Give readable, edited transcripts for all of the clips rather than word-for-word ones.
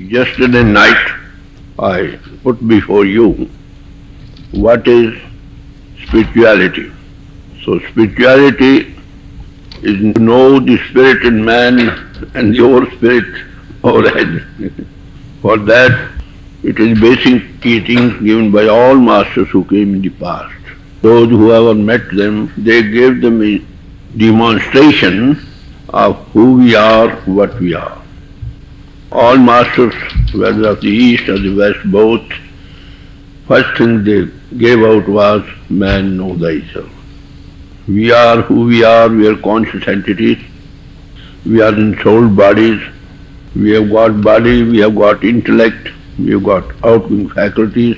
Yesterday night I put before you what is spirituality. So spirituality is to know the spirit in man and the old spirit overhead. For that it is basic teachings given by all masters who came in the past. Those who ever met them, they gave them a demonstration of who we are, what we are. All masters, whether of the East or the West, both, first thing they gave out was, man, know thyself. We are who we are conscious entities, we are in soul bodies, we have got body, we have got intellect, we have got outgoing faculties.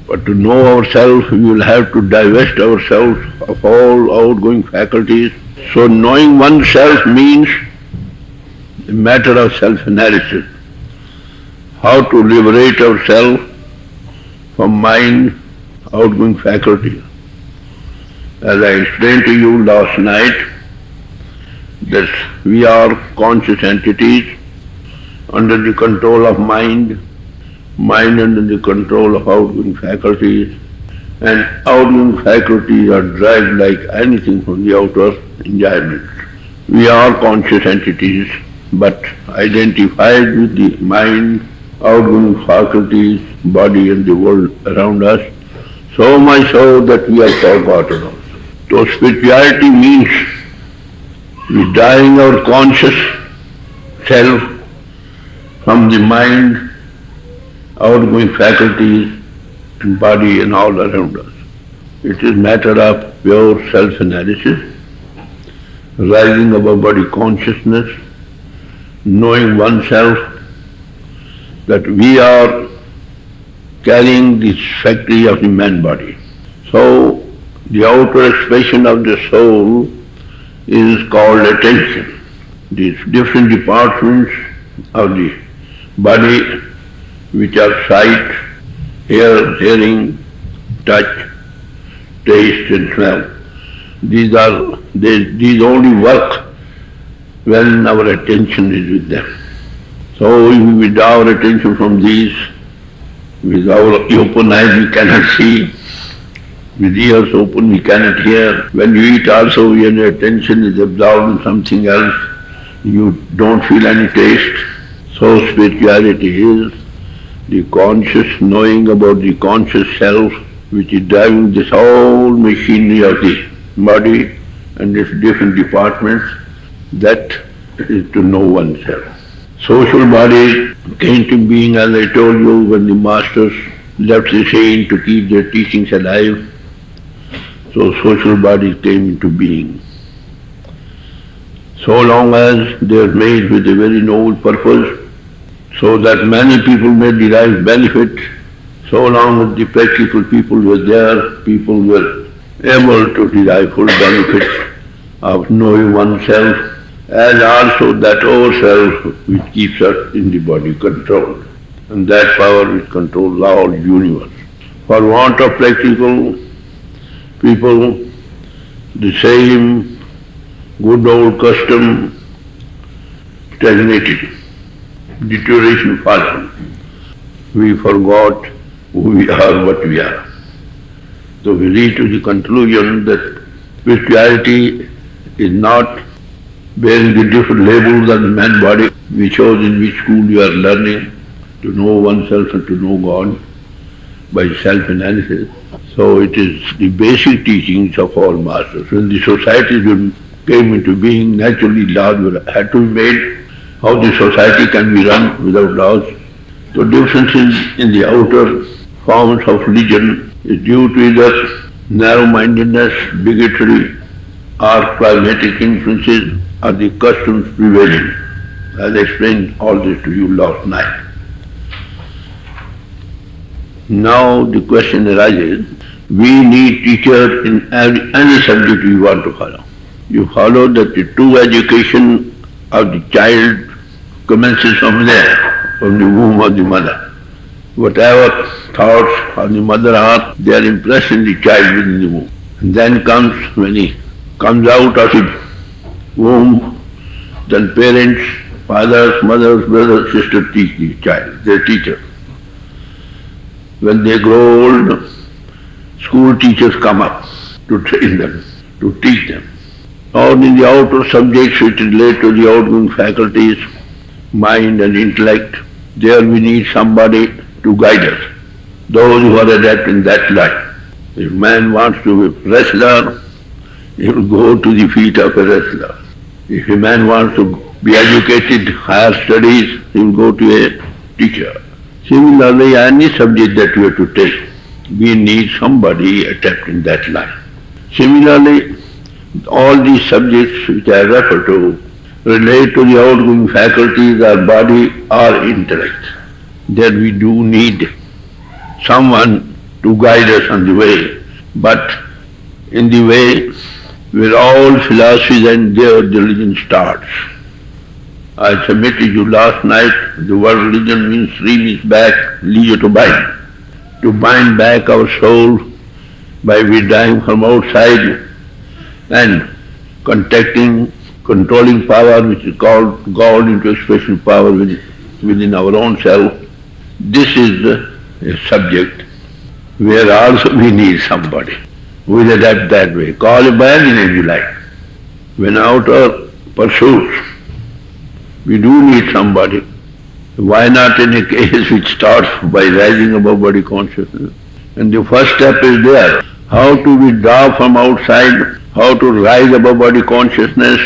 But to know ourselves, we will have to divest ourselves of all outgoing faculties. So knowing oneself means a matter of self-analysis. How to liberate ourselves from mind, outgoing faculties. As I explained to you last night, that we are conscious entities under the control of mind under the control of outgoing faculties, and outgoing faculties are dragged like anything from the outer enjoyment. We are conscious entities, but identified with the mind, outgoing faculties, body and the world around us, so much so that we are forgotten also. So spirituality means withdrawing our conscious self from the mind, outgoing faculties and body and all around us. It is matter of pure self-analysis, rising above body consciousness, knowing oneself that we are carrying this factory of the man body. So the outer expression of the soul is called attention. These different departments of the body, which are sight, hearing, touch, taste and smell. These only work when our attention is with them. So if we withdraw our attention from these, with our open eyes we cannot see, with ears open we cannot hear. When you eat also, when your attention is absorbed in something else, you don't feel any taste. So spirituality is the conscious knowing about the conscious self, which is driving this whole machinery of the body and its different departments. That is to know oneself. Social bodies came to being, as I told you, when the masters left the scene to keep their teachings alive. So social bodies came into being. So long as they are made with a very noble purpose, so that many people may derive benefit, so long as the practical people were there, people were able to derive full benefit of knowing oneself, as also that ourself which keeps us in the body controlled, and that power which controls all universe. For want of practical people, the same good old custom stagnated. Deterioration followed. We forgot who we are, what we are. So we reach to the conclusion that spirituality is not bearing the different labels of the man body. We chose in which school you are learning to know oneself and to know God by self-analysis. So it is the basic teachings of all masters. When the societies came into being, naturally laws had to be made. How the society can be run without laws. So differences in the outer forms of religion is due to either narrow-mindedness, bigotry, or pragmatic influences, or the customs prevailing. As I explained all this to you last night. Now the question arises, we need teachers in any subject we want to follow. You follow that the true education of the child commences from there, from the womb of the mother. Whatever thoughts of the mother are, they are impressed in the child within the womb. And then when he comes out of the womb, then parents Fathers, mothers, brothers, sisters teach the child, their teacher. When they grow old, school teachers come up to train them, to teach them. Or in the outer subjects which relate to the outgoing faculties, mind and intellect, there we need somebody to guide us, those who are adept in that line. If man wants to be a wrestler, he will go to the feet of a wrestler. If a man wants to be educated, higher studies, he will go to a teacher. Similarly, any subject that we have to take, we need somebody adept in that line. Similarly, all these subjects which I refer to relate to the outgoing faculties, our body, our intellect. That we do need someone to guide us on the way, but in the way where all philosophies and their religion starts. I submitted you last night, the word religion means release back, leisure to bind. To bind back our soul by withdrawing from outside and contacting, controlling power which is called God into a special power within our own self. This is a subject where also we need somebody who is adept that way. Call it by any name you like. When outer pursuits, we do need somebody. Why not in a case which starts by rising above body consciousness? And the first step is there. How to withdraw from outside, how to rise above body consciousness,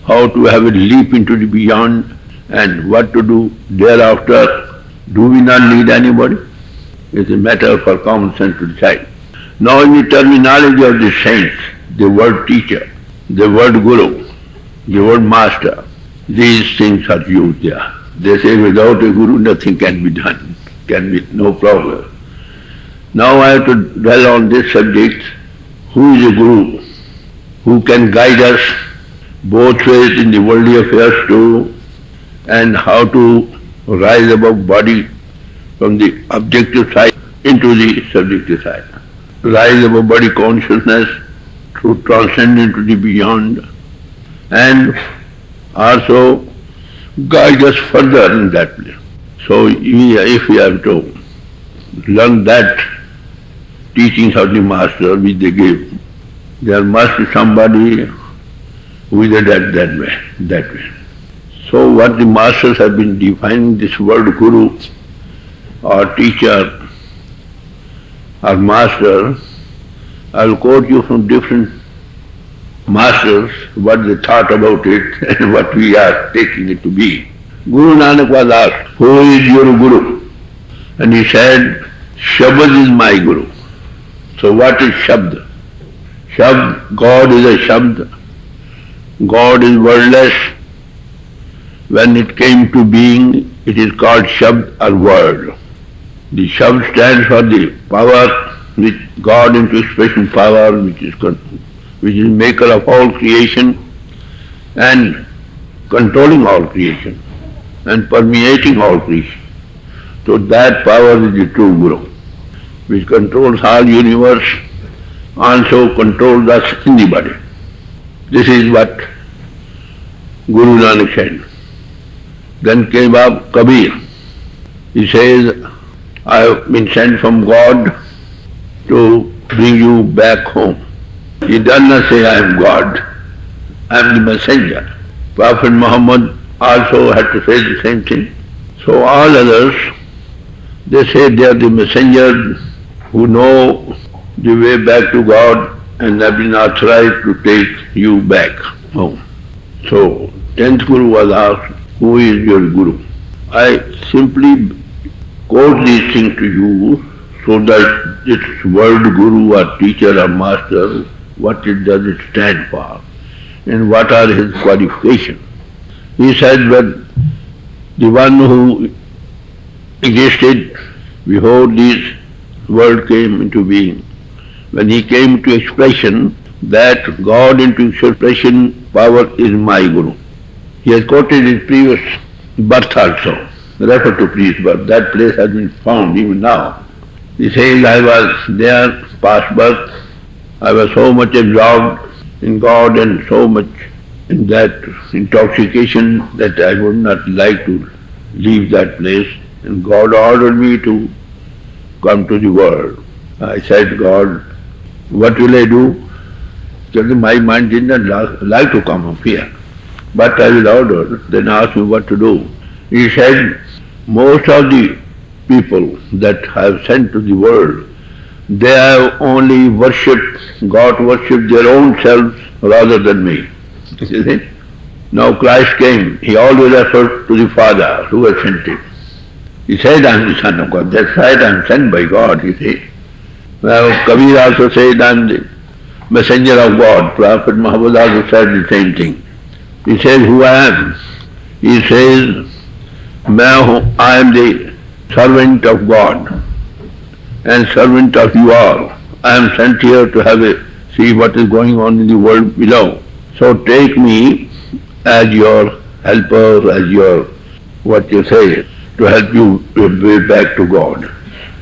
how to have a leap into the beyond, and what to do thereafter. Do we not need anybody? It's a matter for common sense to decide. Now in the terminology of the saints, the word teacher, the word guru, the word master, these things are used there. They say without a guru nothing can be done, can be no problem. Now I have to dwell on this subject. Who is a guru? Who can guide us both ways in the worldly affairs too, and how to rise above body from the objective side into the subjective side. Rise above body consciousness to transcend into the beyond, and also guide us further in that place. So if we have to learn that teachings of the master which they give, there must be somebody who is adept that way. So what the masters have been defining this word guru or teacher or master, I will quote you from different masters what they thought about it and what we are taking it to be. Guru Nanak was asked, who is your guru? And he said, Shabad is my guru. So what is Shabd? Shabd, God is a Shabd. God is wordless. When it came to being, it is called Shabd or word. The Shabd stands for the power which God into special power which is maker of all creation and controlling all creation and permeating all creation. So that power is the true Guru, which controls all universe, also controls us in the body. This is what Guru Nanak said. Then came up Kabir. He says, I have been sent from God to bring you back home. He does not say, I am God, I am the messenger. Prophet Muhammad also had to say the same thing. So all others, they say they are the messengers who know the way back to God and have been authorized to take you back home. So 10th Guru was asked, who is your Guru? I simply quote these things to you so that this word Guru or teacher or master, what does it stand for and what are his qualifications. He said that the one who existed before this world came into being, when he came to expression, that God into expression power is my Guru. He has quoted his previous birth also, refer to previous birth. That place has been found even now. He says, I was there, past birth, I was so much absorbed in God and so much in that intoxication that I would not like to leave that place. And God ordered me to come to the world. I said, God, what will I do? Because my mind did not like to come up here. But I will order. Then asked me what to do. He said, most of the people that I have sent to the world, they have only worshipped, God worshipped their own selves rather than me. You see? Now Christ came, he always referred to the Father who had sent him. He said, I am the Son of God. That's right, I am sent by God, you see. Now Kabir also said, I am the messenger of God. Prophet Muhammad also said the same thing. He says, who I am? He says, I am the servant of God and servant of you all. I am sent here to see what is going on in the world below. So take me as your helper, as your, what you say, to help you way back to God.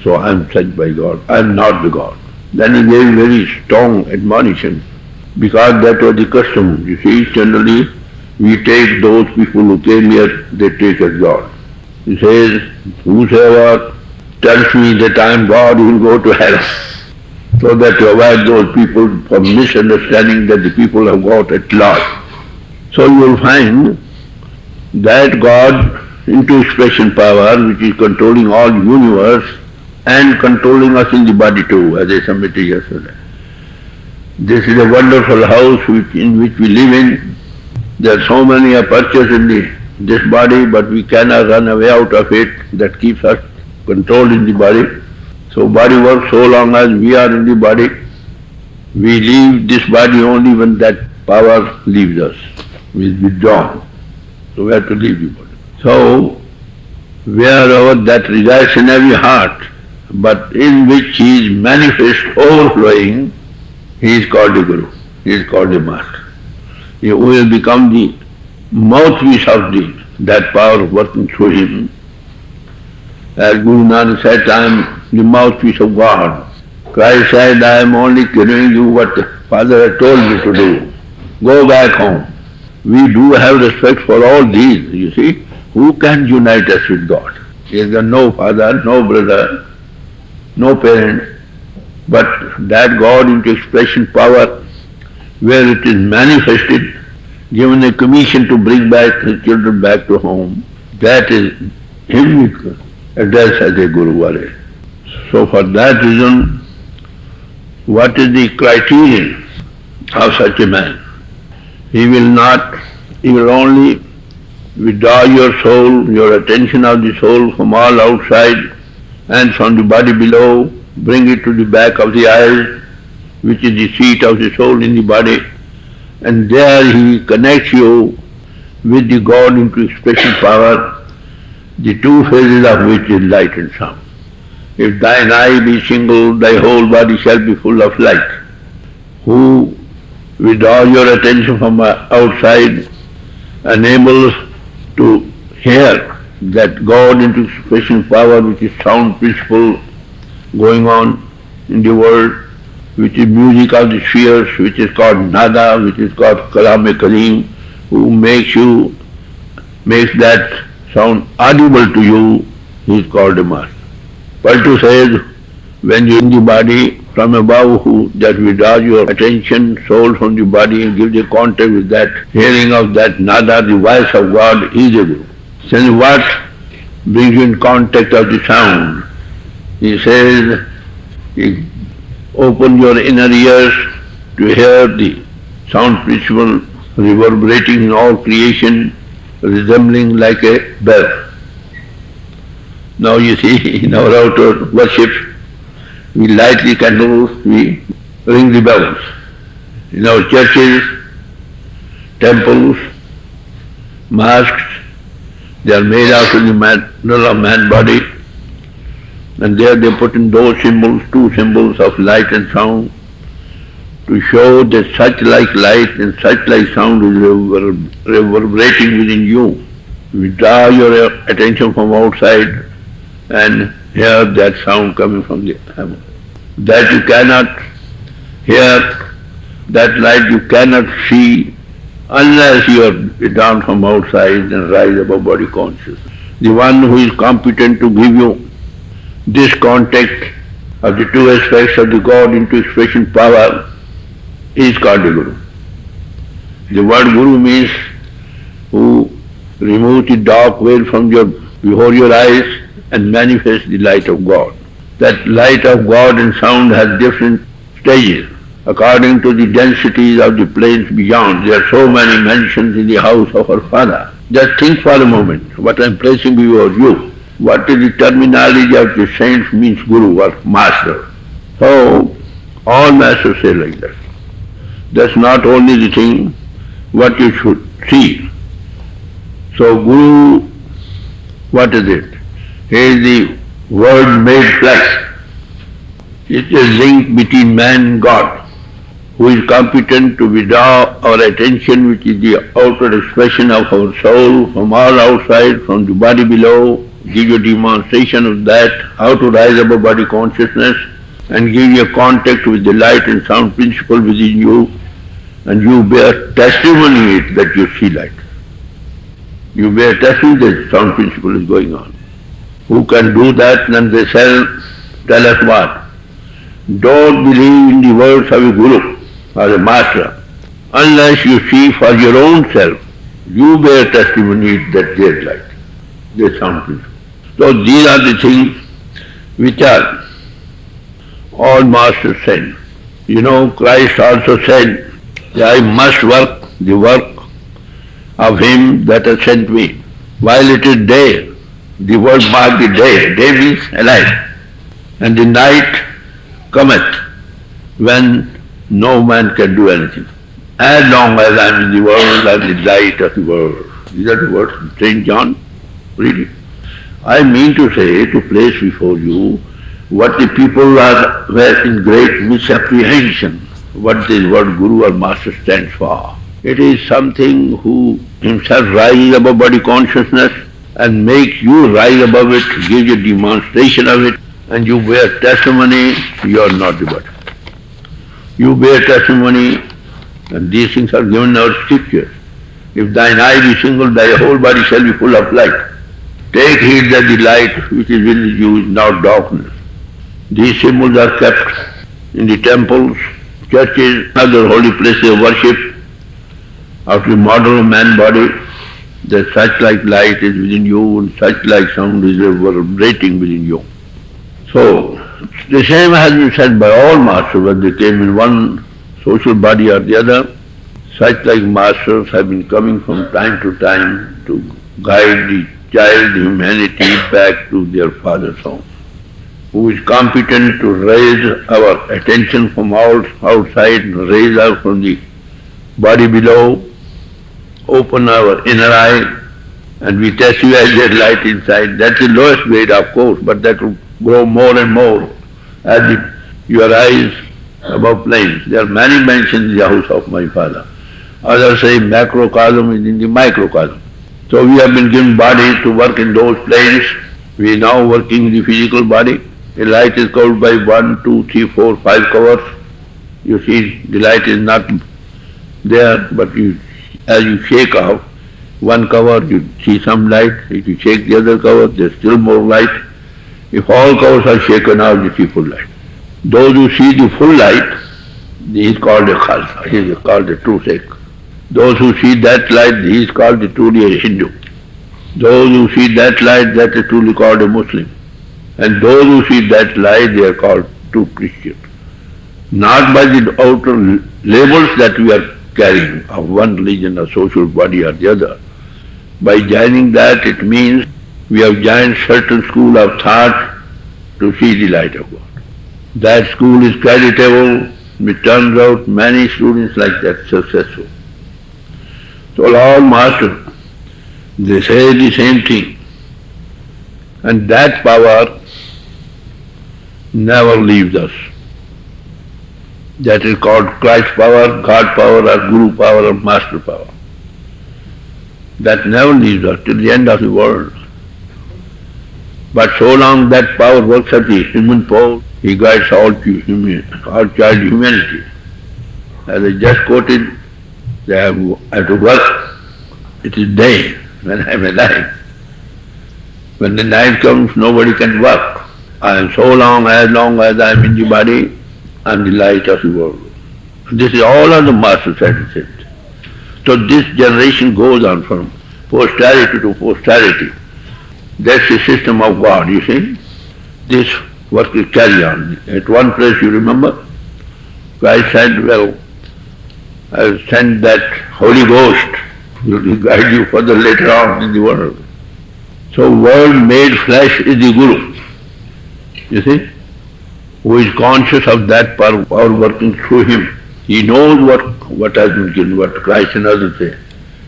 So I am sent by God. I am not the God. Then he gave very strong admonition, because that was the custom. You see, generally we take those people who came here, they take as God. He says, whosoever tells me that I am God, he will go to hell. So that to avoid those people from misunderstanding that the people have got at large. So you will find that God into expression power, which is controlling all the universe and controlling us in the body too, as I submitted yesterday. This is a wonderful house in which we live in. There are so many apertures in this body, but we cannot run away out of it. That keeps us controlled in the body. So body works so long as we are in the body. We leave this body only when that power leaves us, we is withdrawn. So we have to leave the body. So wherever that resides in every heart, but in which he is manifest, overflowing, he is called a Guru, he is called a Master. He will become the mouthpiece of that power working through him. As Guru Nanak said, I am the mouthpiece of God. Christ said, I am only giving you what the Father had told me to do. Go back home. We do have respect for all these, you see. Who can unite us with God? There is no father, no brother, no parent, but that God into expression power, where it is manifested, given a commission to bring back his children back to home, that is him we address as a Guru Wale. So for that reason, what is the criterion of such a man? He will only withdraw your soul, your attention of the soul from all outside and from the body below, bring it to the back of the eyes, which is the seat of the soul in the body, and there he connects you with the God into expression power, the two phases of which is light and sound. If thine eye be single, thy whole body shall be full of light. Who withdraw your attention from outside, enables to hear that God into expression power, which is sound principle going on in the world, which is music of the spheres, which is called nada, which is called kalam-e-kareem, who makes that sound audible to you, he is called a master. Paltu says, when you are in the body, from above who that withdraws your attention, soul from the body and gives you contact with that hearing of that nada, the voice of God, is a Guru. Since what brings you in contact of the sound? He says, open your inner ears to hear the sound principle reverberating in all creation, resembling like a bell. Now you see, in our outer worship, we light the candles, we ring the bells. In our churches, temples, mosques, they are made out of the manner of man body, and there they put in those symbols, two symbols of light and sound, to show that such like light and such like sound is reverberating within you. Withdraw your attention from outside and hear that sound coming from the heaven. That you cannot hear, that light you cannot see, unless you are down from outside and rise above body consciousness. The one who is competent to give you this contact of the two aspects of the God into expression power is called the Guru. The word Guru means who removes the dark veil from before your eyes and manifests the light of God. That light of God and sound has different stages according to the densities of the planes beyond. There are so many mentions in the house of our Father. Just think for a moment what I am placing before you. What is the terminology of the saints means Guru or Master. So all masters say like that. That's not only the thing what you should see. So Guru, what is it? He is the Word made flesh. It is a link between man and God, who is competent to withdraw our attention, which is the outer expression of our soul, from all outside, from the body below, give you a demonstration of that, how to rise above body consciousness, and give you a contact with the light and sound principle within you, and you bear testimony that you see light. You bear testimony that sound principle is going on. Who can do that? Then they tell us what? Don't believe in the words of a Guru or a Master unless you see for your own self. You bear testimony that there is light, there is sound principle. So these are the things which are all Masters said. You know, Christ also said, I must work the work of Him that has sent me. While it is day, the word mark the day. Day means alive. And the night cometh when no man can do anything. As long as I am in the world, I am the light of the world. These are the words of St. John. Read it. I mean to say, to place before you what the people were in great misapprehension, what this word Guru or Master stands for. It is something who himself rises above body consciousness and makes you rise above it, gives you demonstration of it, and you bear testimony, you are not the body. You bear testimony, and these things are given in our scriptures. If thine eye be single, thy whole body shall be full of light. Take heed that the light which is within you is not darkness. These symbols are kept in the temples, churches, other holy places of worship of the model of man body, that such like light is within you and such like sound is vibrating within you. So, the same has been said by all masters when they came in one social body or the other. Such like masters have been coming from time to time to guide the child humanity back to their father's home, who is competent to raise our attention from outside and raise us from the body below, open our inner eye, and we testify that light inside. That's the lowest grade, of course, but that will grow more and more as your eyes above planes. There are many mentions in the house of my father. Others say macrocosm is in the microcosm. So we have been given bodies to work in those planes. We are now working in the physical body. The light is covered by 1, 2, 3, 4, 5 covers. You see, the light is not there, but as you shake off one cover, you see some light. If you shake the other cover, there's still more light. If all covers are shaken out, you see full light. Those who see the full light, he is called a Khalsa, he is called a true Sikh. Those who see that light, he is called truly a Hindu. Those who see that light, that is truly called a Muslim. And those who see that light, they are called true Christian. Not by the outer labels that we are carrying of one religion or social body or the other. By joining that, it means we have joined certain school of thought to see the light of God. That school is creditable. It turns out many students like that successful. So all masters, they say the same thing. And that power never leaves us. That is called Christ power, God power, or Guru power, or Master power. That never leaves us till the end of the world. But so long that power works at the human pole, he guides all child humanity. As I just quoted They have to work. It is day when I am alive. When the night comes, nobody can work. I am so long as I am in the body, I am the light of the world. This is all of the Master said it. So this generation goes on from posterity to posterity. That's the system of God, you see. This work will carry on. At one place, you remember, Christ said, well, I will send that Holy Ghost will guide you further later on in the world. So world made flesh is the Guru, you see, who is conscious of that power working through him. He knows what has been given, what Christ and others say.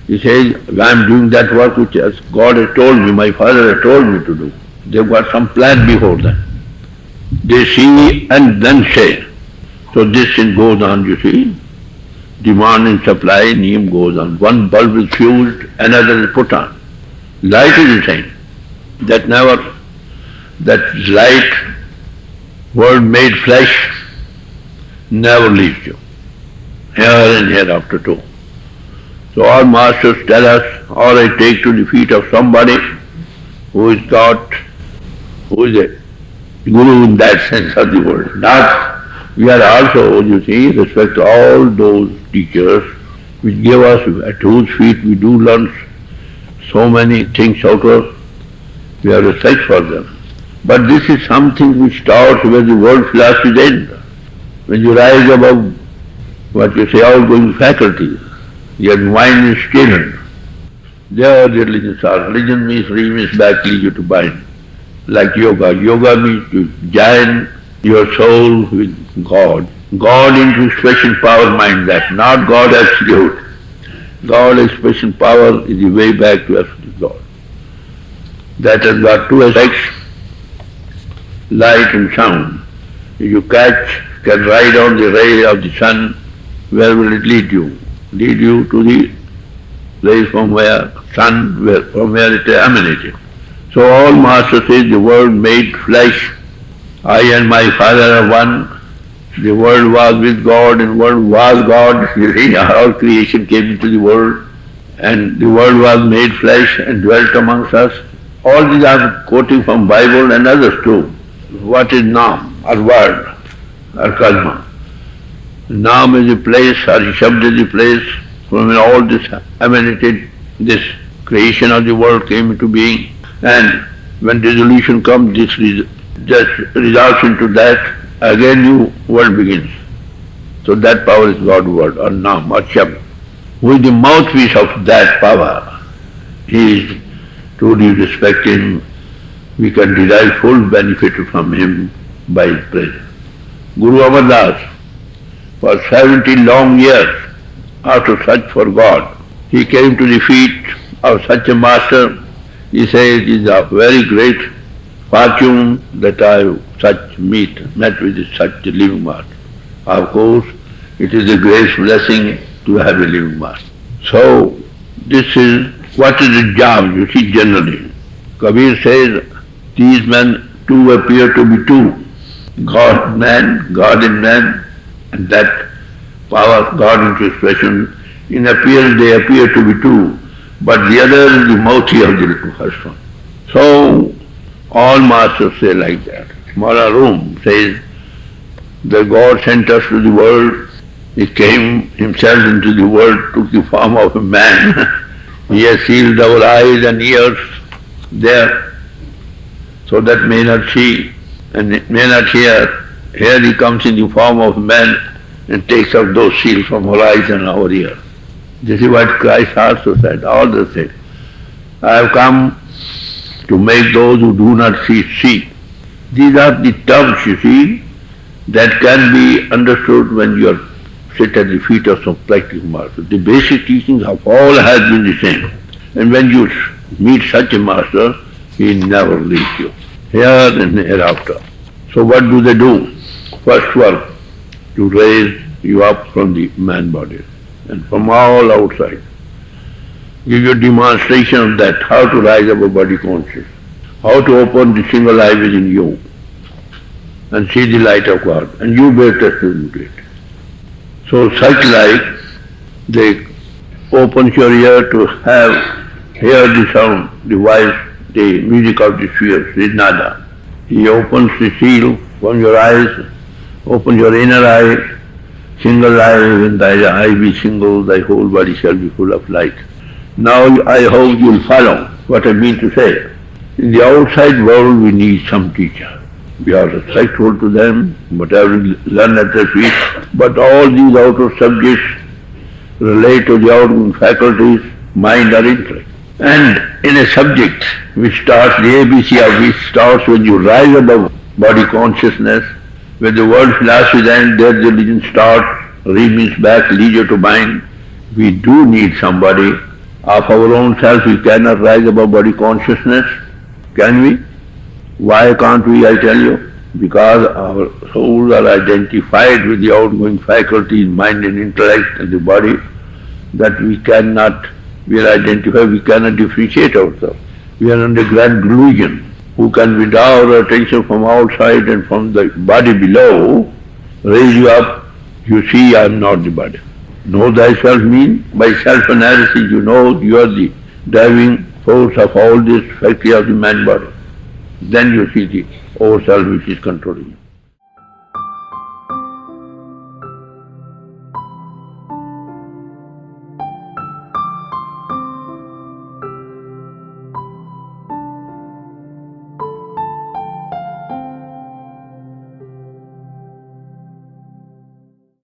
He says, I am doing that work which God has told me, my Father has told me to do. They've got some plan before them. They see and then say. So this thing goes on, you see. Demand and supply, niyam goes on. One bulb is fused, another is put on. Light is the same. That light, word made flesh, never leaves you. Here and hereafter too. So our masters tell us, all I take to the feet of somebody who is a guru in that sense of the word. Not, we are also, you see, respect all those teachers which give us, at whose feet we do learn so many things out of. We have respect for them. But this is something which starts where the world philosophy ends. When you rise above what you say, outgoing faculties, your mind is stilled. There the religions are. Religion means back lead you to mind. Like yoga. Yoga means to join your soul with God. God into expression power mind that, not God absolute. God expression power is the way back to absolute God. That has got two aspects, light and sound. If you can ride on the ray of the sun, where will it lead you? Lead you to the place from where it emanated. So all Master says the Word made flesh. I and my Father are one. The world was with God and the world was God. You see, all creation came into the world and the world was made flesh and dwelt amongst us. All these are quoting from Bible and others too. What is Naam, or word, or Kalma? Naam is a place, or Shabd is a place from where all this emanated, this creation of the world came into being. And when dissolution comes, this just results into that, again new world begins. So that power is God's word, or Naam, or Shabd. Who is the mouthpiece of that power? He is truly respecting. We can derive full benefit from him by his presence. Guru Amar Das, for 70 long years, after search for God, he came to the feet of such a master. He says, it is a very great fortune that I met with such a living master. Of course, it is a great blessing to have a living master. So, this is what is the job, you see, generally. Kabir says, these men two appear to be two. God in man, and that power, God into expression. In appearance they appear to be two, but the other is the mouthpiece of the first one. So, all masters say like that. Mala Rum says, the God sent us to the world. He came himself into the world, took the form of a man. He has sealed our eyes and ears there, so that may not see and may not hear. Here he comes in the form of man and takes out those seals from our eyes and our ears. This is what Christ also said, all the same. I have come to make those who do not see. These are the terms, you see, that can be understood when you sit at the feet of some practical master. The basic teachings of all has been the same. And when you meet such a master, he never leaves you, here and hereafter. So what do? First work, to raise you up from the man body and from all outside. Give you a demonstration of that, how to rise above body consciousness, how to open the single eye within you and see the light of God, and you bear testimony to it. So such light, they opens your ear to hear the sound, the voice, the music of the spheres, is nada. He opens the seal from your eyes, opens your inner eye, single eye, when thy eye be single, thy whole body shall be full of light. Now I hope you will follow what I mean to say. In the outside world we need some teacher. We are respectful to them, whatever we learn at their feet, but all these outer subjects relate to the outgoing faculties, mind or intellect. And in a subject which starts, the ABC of which starts when you rise above body consciousness, when the world philosophy ends, their religion starts, re means back, leisure to mind. We do need somebody. Of our own self we cannot rise above body consciousness, can we? Why can't we, I tell you? Because our souls are identified with the outgoing faculties, mind and intellect and the body, that we are identified, we cannot differentiate ourselves. We are under grand delusion. Who can withdraw our attention from outside and from the body below, raise you up, you see I am not the body. Know thyself means, by self-analysis you know you are the driving force of all this faculty of the man body. Then you see the old self which is controlling you.